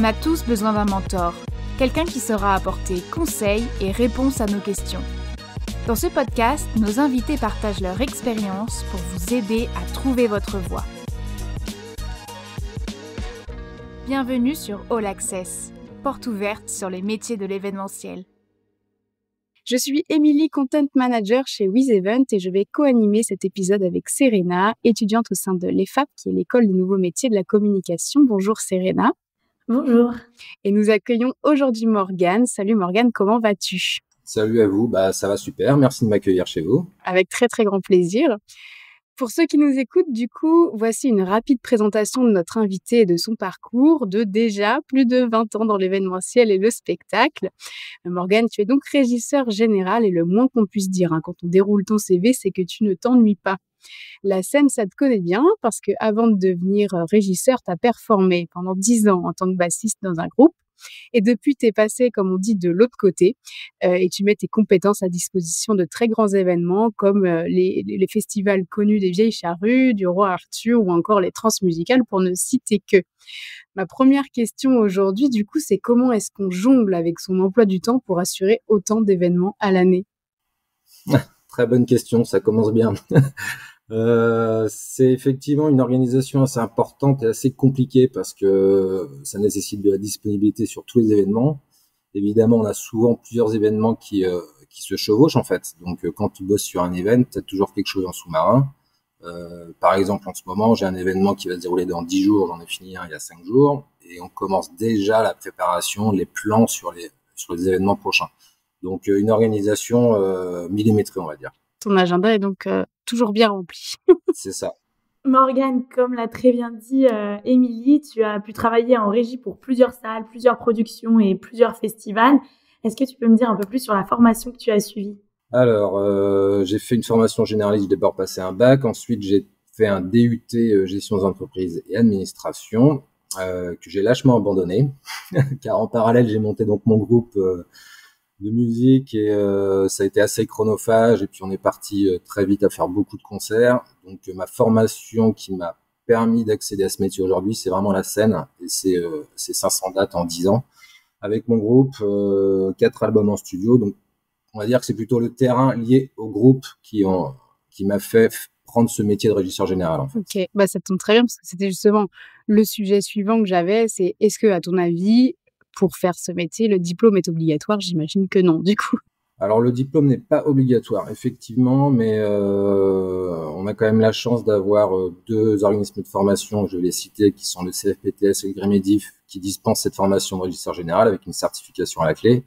On a tous besoin d'un mentor, quelqu'un qui saura apporter conseils et réponses à nos questions. Dans ce podcast, nos invités partagent leur expérience pour vous aider à trouver votre voie. Bienvenue sur All Access, porte ouverte sur les métiers de l'événementiel. Je suis Émilie, Content Manager chez WizEvent et je vais co-animer cet épisode avec Serena, étudiante au sein de l'EFAP, qui est l'école des nouveaux métiers de la communication. Bonjour Serena. Bonjour. Et nous accueillons aujourd'hui Morgane. Salut Morgane, comment vas-tu ? Salut à vous, ça va super, merci de m'accueillir chez vous. Avec très très grand plaisir. Pour ceux qui nous écoutent, du coup, voici une rapide présentation de notre invité et de son parcours de déjà plus de 20 ans dans l'événementiel et le spectacle. Morgane, tu es donc régisseur général et le moins qu'on puisse dire quand on déroule ton CV, c'est que tu ne t'ennuies pas. La scène, ça te connaît bien parce que avant de devenir régisseur, tu as performé pendant 10 ans en tant que bassiste dans un groupe. Et depuis, tu es passé, comme on dit, de l'autre côté et tu mets tes compétences à disposition de très grands événements comme les festivals connus des Vieilles Charrues, du Roi Arthur ou encore les Transmusicales pour ne citer que. Ma première question aujourd'hui, du coup, c'est comment est-ce qu'on jongle avec son emploi du temps pour assurer autant d'événements à l'année ? Très bonne question, ça commence bien. C'est effectivement une organisation assez importante et assez compliquée parce que ça nécessite de la disponibilité sur tous les événements. Évidemment, on a souvent plusieurs événements qui se chevauchent en fait. Donc, quand tu bosses sur un événement, tu as toujours quelque chose en sous-marin. Par exemple, en ce moment, j'ai un événement qui va se dérouler dans 10 jours. J'en ai fini un il y a 5 jours. Et on commence déjà la préparation, les plans sur les événements prochains. Donc, une organisation millimétrée, on va dire. Ton agenda est donc toujours bien rempli. C'est ça. Morgane, comme l'a très bien dit Émilie, tu as pu travailler en régie pour plusieurs salles, plusieurs productions et plusieurs festivals. Est-ce que tu peux me dire un peu plus sur la formation que tu as suivie ? Alors, j'ai fait une formation généraliste, j'ai d'abord passé un bac. Ensuite, j'ai fait un DUT gestion d'entreprise et administration que j'ai lâchement abandonné car en parallèle, j'ai monté donc mon groupe de musique et ça a été assez chronophage et puis on est parti très vite à faire beaucoup de concerts. Donc ma formation qui m'a permis d'accéder à ce métier aujourd'hui, c'est vraiment la scène et c'est 500 dates en 10 ans avec mon groupe, 4 albums en studio. Donc on va dire que c'est plutôt le terrain lié au groupe qui m'a fait prendre ce métier de régisseur général en fait. Ok, ça tombe très bien parce que c'était justement le sujet suivant que j'avais, c'est est-ce que à ton avis pour faire ce métier, le diplôme est obligatoire ? J'imagine que non, du coup. Alors, le diplôme n'est pas obligatoire, effectivement, mais on a quand même la chance d'avoir 2 organismes de formation, je vais les citer, qui sont le CFPTS et le GRIMEDIF, qui dispensent cette formation de régisseur général avec une certification à la clé.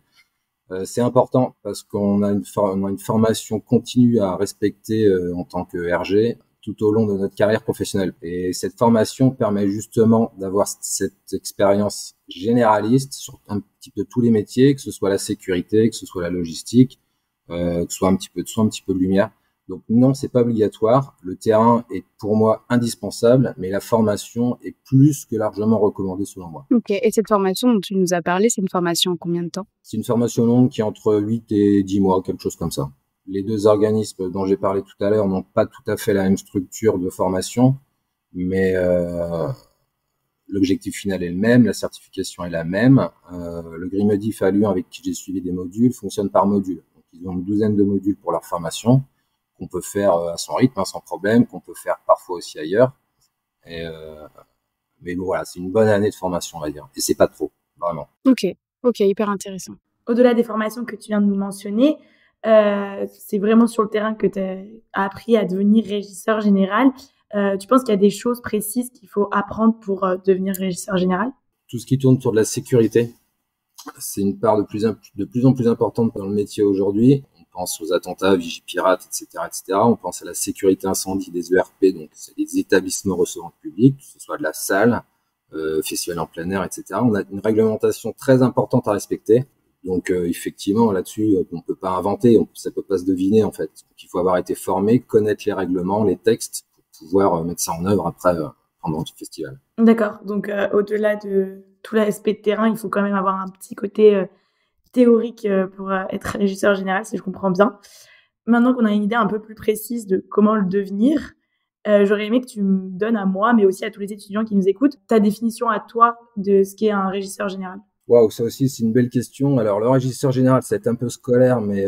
C'est important parce qu'on a une formation continue à respecter en tant que RG tout au long de notre carrière professionnelle. Et cette formation permet justement d'avoir cette expérience généraliste sur un petit peu tous les métiers, que ce soit la sécurité, que ce soit la logistique, que ce soit un petit peu de son, un petit peu de lumière. Donc non, c'est pas obligatoire. Le terrain est pour moi indispensable, mais la formation est plus que largement recommandée selon moi. Ok, et cette formation dont tu nous as parlé, c'est une formation en combien de temps ? C'est une formation longue qui est entre 8 et 10 mois, quelque chose comme ça. Les 2 organismes dont j'ai parlé tout à l'heure n'ont pas tout à fait la même structure de formation, mais l'objectif final est le même, la certification est la même. Le GRIMEDIF à Lyon, avec qui j'ai suivi des modules, fonctionne par module. Donc, ils ont une 12aine de modules pour leur formation, qu'on peut faire à son rythme, sans problème, qu'on peut faire parfois aussi ailleurs. Mais bon, voilà, c'est une bonne année de formation, on va dire. Et c'est pas trop, vraiment. Ok, hyper intéressant. Au-delà des formations que tu viens de nous mentionner, c'est vraiment sur le terrain que tu as appris à devenir régisseur général. Tu penses qu'il y a des choses précises qu'il faut apprendre pour devenir régisseur général ? Tout ce qui tourne autour de la sécurité, c'est une part de plus en plus importante dans le métier aujourd'hui. On pense aux attentats, Vigipirate, etc., etc. On pense à la sécurité incendie des ERP, donc c'est des établissements recevant le public, que ce soit de la salle, festival en plein air, etc. On a une réglementation très importante à respecter. Donc effectivement, là-dessus, on peut pas inventer, ça peut pas se deviner en fait. Donc, il faut avoir été formé, connaître les règlements, les textes, pour pouvoir mettre ça en œuvre après pendant le festival. D'accord. Donc au-delà de tout l'aspect de terrain, il faut quand même avoir un petit côté théorique pour être régisseur général, si je comprends bien. Maintenant qu'on a une idée un peu plus précise de comment le devenir, J'aurais aimé que tu me donnes à moi, mais aussi à tous les étudiants qui nous écoutent, ta définition à toi de ce qu'est un régisseur général. Waouh, ça aussi, c'est une belle question. Alors, le régisseur général, ça va être un peu scolaire, mais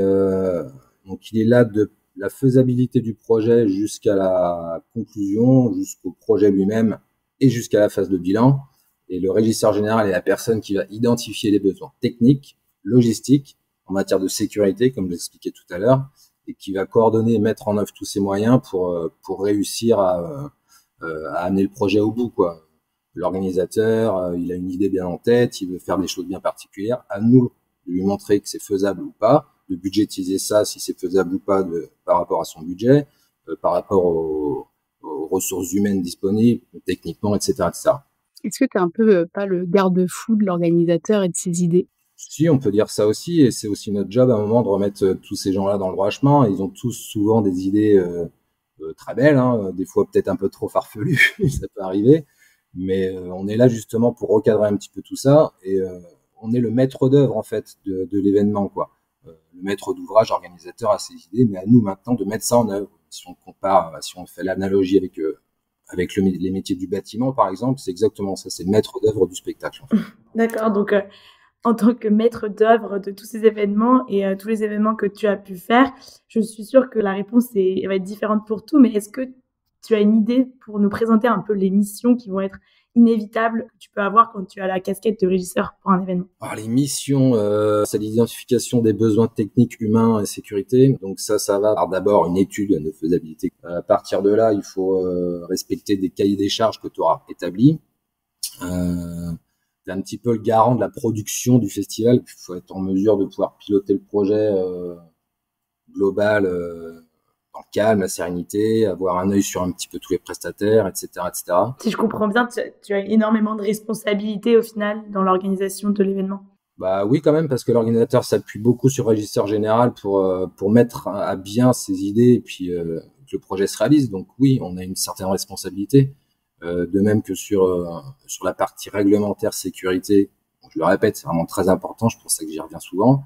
donc il est là de la faisabilité du projet jusqu'à la conclusion, jusqu'au projet lui-même et jusqu'à la phase de bilan. Et le régisseur général est la personne qui va identifier les besoins techniques, logistiques, en matière de sécurité, comme je l'expliquais tout à l'heure, et qui va coordonner et mettre en œuvre tous ces moyens pour réussir à amener le projet au bout, quoi. L'organisateur, il a une idée bien en tête, il veut faire des choses bien particulières. À nous de lui montrer que c'est faisable ou pas, de budgétiser ça si c'est faisable ou pas par rapport à son budget, par rapport aux ressources humaines disponibles, techniquement, etc., etc. Est-ce que tu es un peu pas le garde-fou de l'organisateur et de ses idées? Si, on peut dire ça aussi, et c'est aussi notre job à un moment de remettre tous ces gens-là dans le droit chemin. Ils ont tous souvent des idées très belles, hein, des fois peut-être un peu trop farfelues, ça peut arriver. Mais on est là justement pour recadrer un petit peu tout ça et on est le maître d'œuvre en fait de l'événement, quoi. Le maître d'ouvrage, organisateur a ses idées, mais à nous maintenant de mettre ça en œuvre. Si on compare, si on fait l'analogie avec les métiers du bâtiment par exemple, c'est exactement ça, c'est le maître d'œuvre du spectacle, en fait. D'accord, donc en tant que maître d'œuvre de tous ces événements et tous les événements que tu as pu faire, je suis sûre que la réponse va être différente pour tout, mais est-ce que tu as une idée pour nous présenter un peu les missions qui vont être inévitables que tu peux avoir quand tu as la casquette de régisseur pour un événement? Alors, les missions, c'est l'identification des besoins techniques, humains et sécurité. Donc ça va par d'abord une étude de faisabilité. À partir de là, il faut respecter des cahiers des charges que tu auras établis. T'es un petit peu le garant de la production du festival. Il faut être en mesure de pouvoir piloter le projet global dans le calme, la sérénité, avoir un œil sur un petit peu tous les prestataires, etc., etc. Si je comprends bien, tu as énormément de responsabilités au final dans l'organisation de l'événement. Bah oui, quand même, parce que l'organisateur s'appuie beaucoup sur le régisseur général pour mettre à bien ses idées et puis que le projet se réalise. Donc oui, on a une certaine responsabilité. De même que sur la partie réglementaire sécurité, je le répète, c'est vraiment très important, je pense que j'y reviens souvent.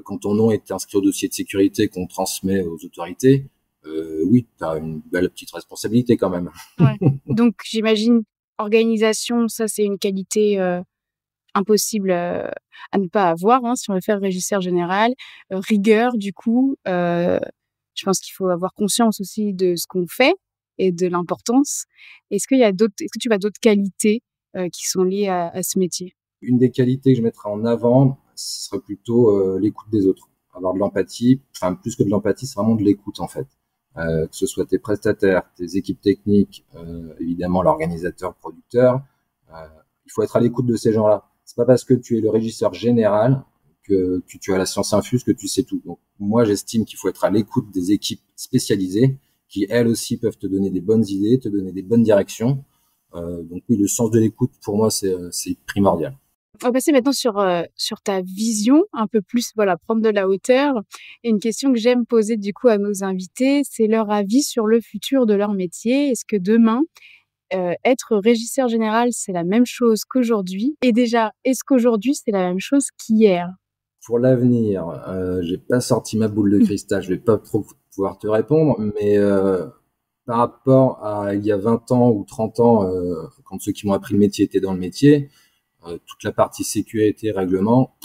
Quand ton nom est inscrit au dossier de sécurité qu'on transmet aux autorités, oui, tu as une belle petite responsabilité quand même. Ouais. Donc j'imagine organisation, ça c'est une qualité impossible à ne pas avoir, hein, si on veut faire régisseur général. Rigueur, du coup, je pense qu'il faut avoir conscience aussi de ce qu'on fait et de l'importance. Est-ce que tu as d'autres qualités qui sont liées à ce métier? Une des qualités que je mettrais en avant, ce serait plutôt l'écoute des autres. Avoir de l'empathie, enfin plus que de l'empathie, c'est vraiment de l'écoute en fait. Que ce soit tes prestataires, tes équipes techniques, évidemment l'organisateur, producteur. Il faut être à l'écoute de ces gens-là. C'est pas parce que tu es le régisseur général que tu as la science infuse que tu sais tout. Donc moi j'estime qu'il faut être à l'écoute des équipes spécialisées qui elles aussi peuvent te donner des bonnes idées, te donner des bonnes directions. Donc oui, le sens de l'écoute pour moi c'est primordial. On va passer maintenant sur ta vision, un peu plus, voilà, prendre de la hauteur. Et une question que j'aime poser du coup à nos invités, c'est leur avis sur le futur de leur métier. Est-ce que demain, être régisseur général, c'est la même chose qu'aujourd'hui? Et déjà, est-ce qu'aujourd'hui, c'est la même chose qu'hier? Pour l'avenir, j'ai pas sorti ma boule de cristal, je vais pas trop pouvoir te répondre, mais par rapport à il y a 20 ans ou 30 ans, quand ceux qui m'ont appris le métier étaient dans le métier, toute la partie sécurité, règlement,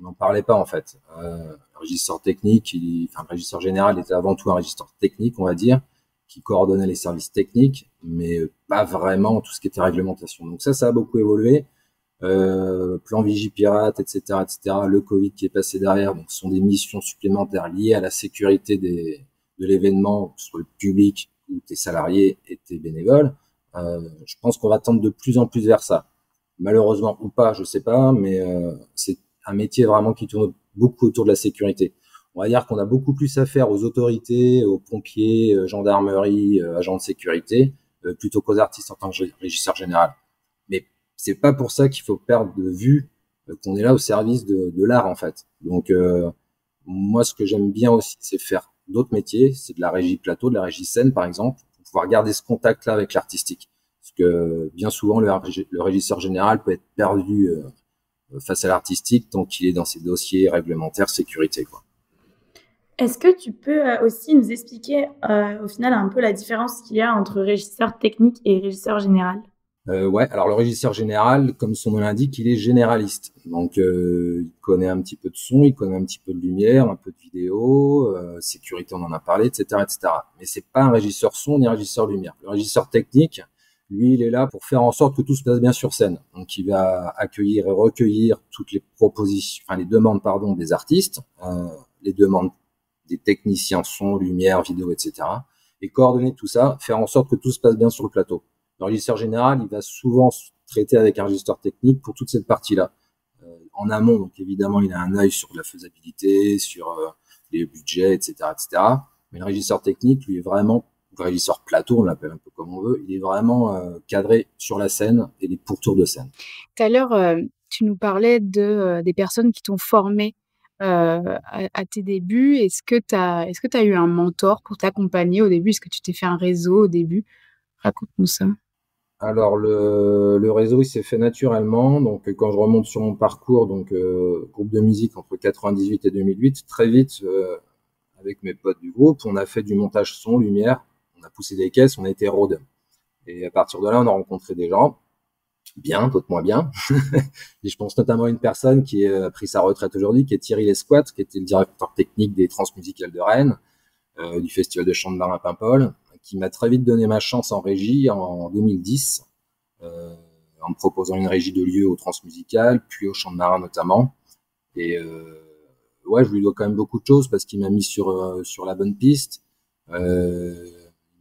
on n'en parlait pas en fait. Le régisseur technique, le régisseur général était avant tout un régisseur technique, on va dire, qui coordonnait les services techniques, mais pas vraiment tout ce qui était réglementation. Donc ça a beaucoup évolué. Plan Vigipirate, etc., etc. Le Covid qui est passé derrière, donc ce sont des missions supplémentaires liées à la sécurité de l'événement, que ce soit le public ou tes salariés et tes bénévoles. Je pense qu'on va tendre de plus en plus vers ça. Malheureusement ou pas, je sais pas, mais c'est un métier vraiment qui tourne beaucoup autour de la sécurité. On va dire qu'on a beaucoup plus à faire aux autorités, aux pompiers, gendarmerie, agents de sécurité, plutôt qu'aux artistes en tant que régisseur général. Mais c'est pas pour ça qu'il faut perdre de vue qu'on est là au service de l'art en fait. Donc moi ce que j'aime bien aussi c'est faire d'autres métiers, c'est de la régie plateau, de la régie scène par exemple, pour pouvoir garder ce contact là avec l'artistique. Parce que bien souvent le régisseur général peut être perdu face à l'artistique tant qu'il est dans ses dossiers réglementaires sécurité quoi. Est-ce que tu peux aussi nous expliquer au final un peu la différence qu'il y a entre régisseur technique et régisseur général? Ouais, alors le régisseur général, comme son nom l'indique, il est généraliste. Donc, il connaît un petit peu de son, il connaît un petit peu de lumière, un peu de vidéo, sécurité, on en a parlé, etc., etc. Mais c'est pas un régisseur son ni un régisseur lumière. Le régisseur technique, lui, il est là pour faire en sorte que tout se passe bien sur scène. Donc, il va accueillir et recueillir toutes les propositions, enfin les demandes, pardon, des artistes, les demandes des techniciens son, lumière, vidéo, etc. Et coordonner tout ça, faire en sorte que tout se passe bien sur le plateau. Le régisseur général, il va souvent se traiter avec un régisseur technique pour toute cette partie-là. En amont, donc évidemment, il a un œil sur la faisabilité, sur les budgets, etc., etc. Mais le régisseur technique, lui, est vraiment, le régisseur plateau, on l'appelle un peu comme on veut, il est vraiment cadré sur la scène et les pourtours de scène. Tout à l'heure, tu nous parlais des personnes qui t'ont formé à tes débuts. Est-ce que tu as eu un mentor pour t'accompagner au début? Est-ce que tu t'es fait un réseau au début? Raconte-nous ça. Alors le réseau il s'est fait naturellement. Donc quand je remonte sur mon parcours, donc groupe de musique entre 98 et 2008, très vite avec mes potes du groupe, on a fait du montage son, lumière, on a poussé des caisses, on a été road. Et à partir de là, on a rencontré des gens bien, d'autres moins bien. Et je pense notamment à une personne qui a pris sa retraite aujourd'hui, qui est Thierry Lesquat, qui était le directeur technique des Transmusicales de Rennes, du Festival de chant de Marin Paimpol, qui m'a très vite donné ma chance en régie en 2010, en me proposant une régie de lieu au Transmusical, puis au Chant de Marin notamment. Et ouais, je lui dois quand même beaucoup de choses parce qu'il m'a mis sur la bonne piste. Il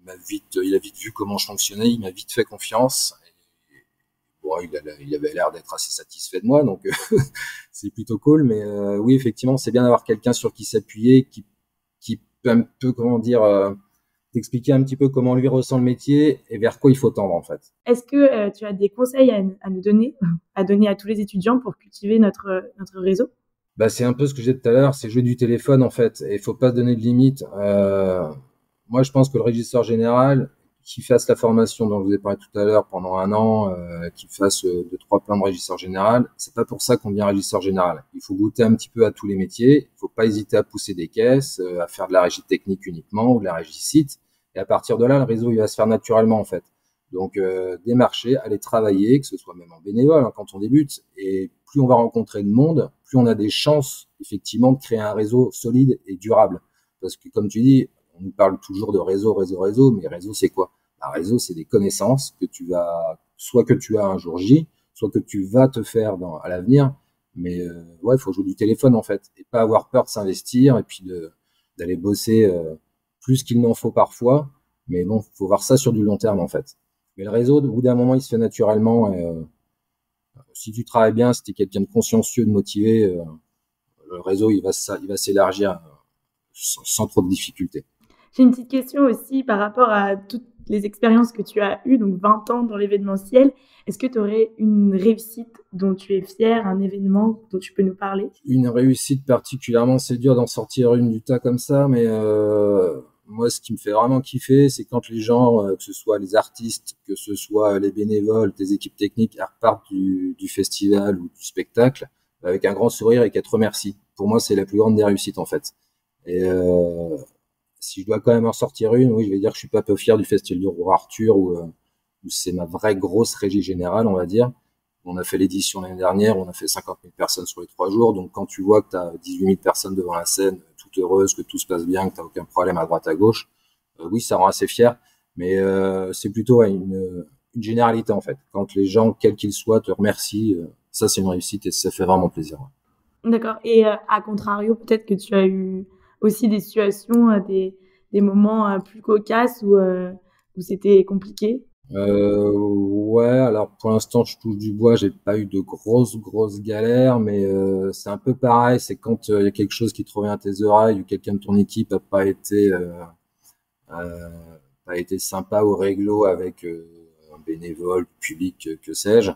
a vite vu comment je fonctionnais, il m'a vite fait confiance. Et, bon, il avait l'air d'être assez satisfait de moi, donc c'est plutôt cool. Mais oui, effectivement, c'est bien d'avoir quelqu'un sur qui s'appuyer, qui peut un peu, comment dire, t'expliquer un petit peu comment lui ressent le métier et vers quoi il faut tendre en fait. Est-ce que tu as des conseils à nous donner, à donner à tous les étudiants pour cultiver notre réseau? Bah, c'est un peu ce que j'ai dit tout à l'heure, c'est jouer du téléphone en fait, et il faut pas se donner de limites. Moi, je pense que le régisseur général, qui fasse la formation dont je vous ai parlé tout à l'heure pendant un an, qui fasse 2-3 plans de régisseur général, c'est pas pour ça qu'on devient régisseur général. Il faut goûter un petit peu à tous les métiers, il faut pas hésiter à pousser des caisses, à faire de la régie technique uniquement ou de la régie site, et à partir de là, le réseau il va se faire naturellement en fait. Donc démarcher, aller travailler, que ce soit même en bénévole hein, quand on débute, et plus on va rencontrer de monde, plus on a des chances effectivement de créer un réseau solide et durable. Parce que comme tu dis, on nous parle toujours de réseau, mais réseau c'est quoi? Un réseau c'est des connaissances que tu vas, soit que tu as un jour J, soit que tu vas te faire à l'avenir. Mais ouais, il faut jouer du téléphone en fait, et pas avoir peur de s'investir et puis d'aller bosser plus qu'il n'en faut parfois. Mais bon, faut voir ça sur du long terme en fait. Mais le réseau, au bout d'un moment, il se fait naturellement. Et, si tu travailles bien, si tu es quelqu'un de consciencieux, de motivé, le réseau, il va s'élargir sans trop de difficultés. J'ai une petite question aussi par rapport à toutes les expériences que tu as eues, donc 20 ans dans l'événementiel. Est-ce que tu aurais une réussite dont tu es fier, un événement dont tu peux nous parler? Une réussite particulièrement, c'est dur d'en sortir une du tas comme ça, mais moi, ce qui me fait vraiment kiffer, c'est quand les gens, que ce soit les artistes, que ce soit les bénévoles, tes équipes techniques, elles repartent du festival ou du spectacle avec un grand sourire et qu'elles te remercient. Pour moi, c'est la plus grande des réussites, en fait. Et si je dois quand même en sortir une, oui, je vais dire que je suis pas peu fier du festival du Roi Arthur, où c'est ma vraie grosse régie générale, on va dire. On a fait l'édition l'année dernière, on a fait 50 000 personnes sur les 3 jours. Donc, quand tu vois que tu as 18 000 personnes devant la scène, toutes heureuses, que tout se passe bien, que tu n'as aucun problème à droite, à gauche, oui, ça rend assez fier. Mais c'est plutôt une généralité, en fait. Quand les gens, quels qu'ils soient, te remercient, ça, c'est une réussite et ça fait vraiment plaisir. D'accord. Et à contrario, peut-être que tu as eu aussi des situations, des moments plus cocasses où c'était compliqué? Ouais, alors pour l'instant je touche du bois, j'ai pas eu de grosses galères, mais c'est un peu pareil, c'est quand il y a quelque chose qui te revient à tes oreilles ou quelqu'un de ton équipe a pas été sympa ou réglo avec un bénévole, public, que sais-je.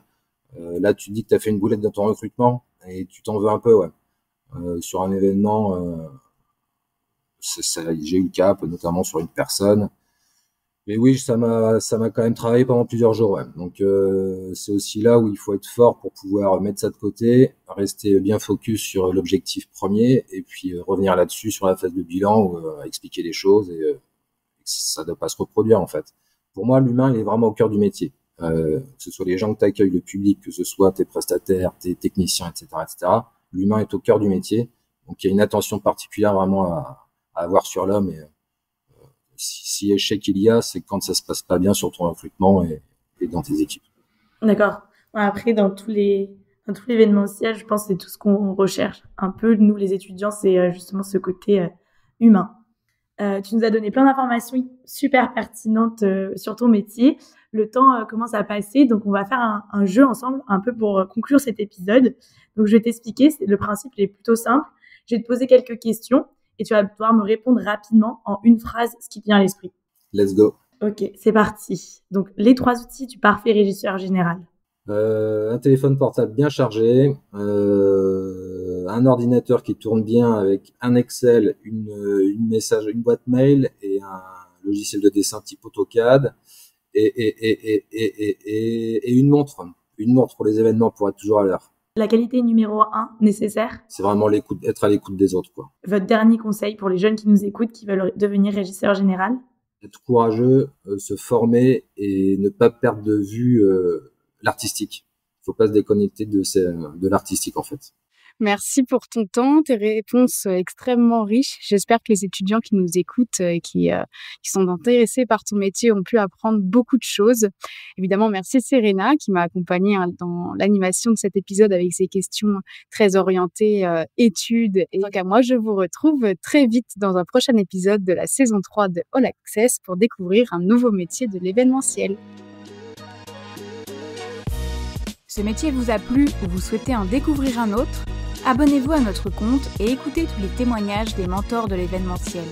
Là tu te dis que tu as fait une boulette dans ton recrutement et tu t'en veux un peu, ouais. Sur un événement, j'ai eu le cap, notamment sur une personne. Mais oui, ça m'a quand même travaillé pendant plusieurs jours. Ouais. Donc c'est aussi là où il faut être fort pour pouvoir mettre ça de côté, rester bien focus sur l'objectif premier, et puis revenir là-dessus sur la phase de bilan où expliquer les choses et ça ne doit pas se reproduire en fait. Pour moi, l'humain, il est vraiment au cœur du métier. Que ce soit les gens que tu accueilles, le public, que ce soit tes prestataires, tes techniciens, etc. L'humain est au cœur du métier. Donc il y a une attention particulière vraiment à avoir sur l'homme. Et si échec il y a, c'est quand ça se passe pas bien sur ton recrutement et dans tes équipes. D'accord. Après, dans tout l'événementiel, je pense que c'est tout ce qu'on recherche. Un peu, nous, les étudiants, c'est justement ce côté humain. Tu nous as donné plein d'informations super pertinentes sur ton métier. Le temps commence à passer, donc on va faire un jeu ensemble, un peu pour conclure cet épisode. Donc, je vais t'expliquer. Le principe est plutôt simple. Je vais te poser quelques questions et tu vas pouvoir me répondre rapidement en une phrase, ce qui te vient à l'esprit. Let's go. Ok, c'est parti. Donc, les 3 outils du parfait régisseur général. Un téléphone portable bien chargé, un ordinateur qui tourne bien avec un Excel, une boîte mail et un logiciel de dessin type AutoCAD et une montre pour les événements pour être toujours à l'heure. La qualité numéro 1 nécessaire. C'est vraiment être à l'écoute des autres, quoi. Votre dernier conseil pour les jeunes qui nous écoutent, qui veulent devenir régisseur général. Être courageux, se former et ne pas perdre de vue l'artistique. Il faut pas se déconnecter de l'artistique en fait. Merci pour ton temps, tes réponses extrêmement riches. J'espère que les étudiants qui nous écoutent et qui sont intéressés par ton métier ont pu apprendre beaucoup de choses. Évidemment, merci Serena qui m'a accompagnée dans l'animation de cet épisode avec ses questions très orientées études. Et quant à moi, je vous retrouve très vite dans un prochain épisode de la saison 3 de All Access pour découvrir un nouveau métier de l'événementiel. Ce métier vous a plu ou vous souhaitez en découvrir un autre ? Abonnez-vous à notre compte et écoutez tous les témoignages des mentors de l'événementiel.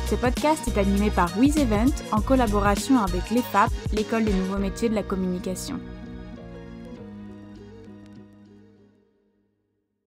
Ce podcast est animé par WizEvent en collaboration avec l'EFAP, l'École des nouveaux métiers de la communication.